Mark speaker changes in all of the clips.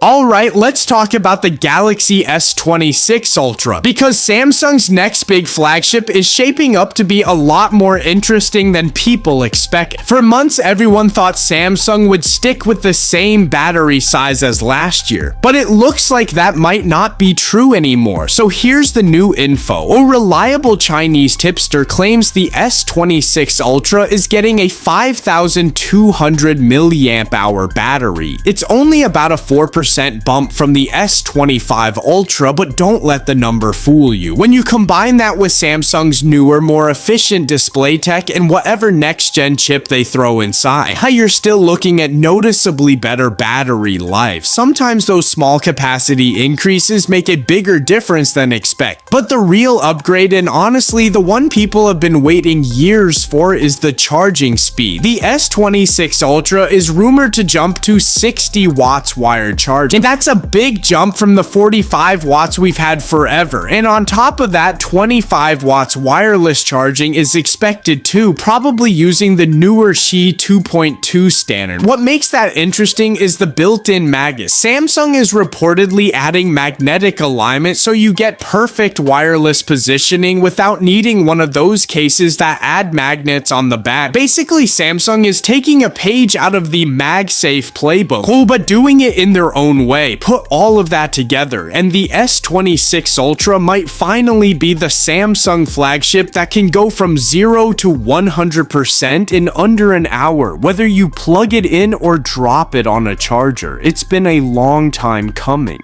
Speaker 1: Alright, let's talk about the Galaxy S26 Ultra, because Samsung's next big flagship is shaping up to be a lot more interesting than people expect. For months, everyone thought Samsung would stick with the same battery size as last year, but it looks like that might not be true anymore. So here's the new info. A reliable Chinese tipster claims the S26 Ultra is getting a 5,200 mAh battery. It's only about a 4% bump from the S25 Ultra, but don't let the number fool you. When you combine that with Samsung's newer, more efficient display tech and whatever next-gen chip they throw inside, you're still looking at noticeably better battery life. Sometimes those small capacity increases make a bigger difference than expected. But the real upgrade, and honestly the one people have been waiting years for, is the charging speed. The S26 Ultra is rumored to jump to 60 watts wired charging, and that's a big jump from the 45 watts we've had forever. And on top of that, 25 watts wireless charging is expected too, probably using the newer Qi 2.2 standard. What makes that interesting is the built-in magnets. Samsung is reportedly adding magnetic alignment, so you get perfect wireless positioning without needing one of those cases that add magnets on the back. Basically, Samsung is taking a page out of the MagSafe playbook, cool, but doing it in their own way. Put all of that together, and the S26 Ultra might finally be the Samsung flagship that can go from 0 to 100% in under an hour, whether you plug it in or drop it on a charger. It's been a long time coming.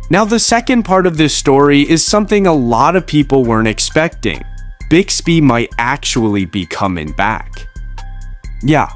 Speaker 1: Now, the second part of this story is something a lot of people weren't expecting. Bixby might actually be coming back. Yeah.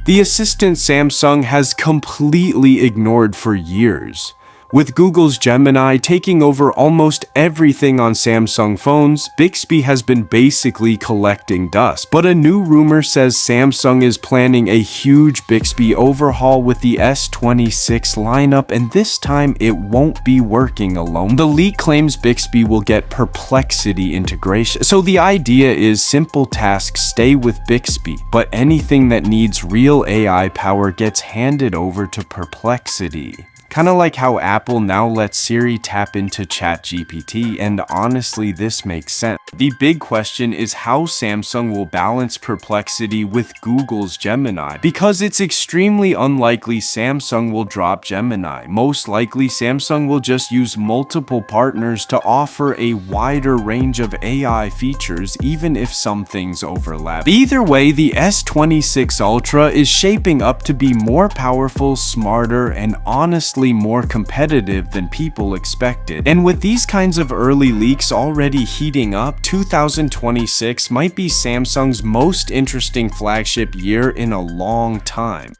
Speaker 1: The assistant Samsung has completely ignored for years. With Google's Gemini taking over almost everything on Samsung phones, Bixby has been basically collecting dust. But a new rumor says Samsung is planning a huge Bixby overhaul with the S26 lineup, and this time it won't be working alone. The leak claims Bixby will get Perplexity integration. So the idea is simple tasks stay with Bixby, but anything that needs real AI power gets handed over to Perplexity. Kinda like how Apple now lets Siri tap into ChatGPT, and honestly this makes sense. The big question is how Samsung will balance Perplexity with Google's Gemini, because it's extremely unlikely Samsung will drop Gemini. Most likely Samsung will just use multiple partners to offer a wider range of AI features, even if some things overlap. Either way, the S26 Ultra is shaping up to be more powerful, smarter, and honestly more competitive than people expected. And with these kinds of early leaks already heating up, 2026 might be Samsung's most interesting flagship year in a long time.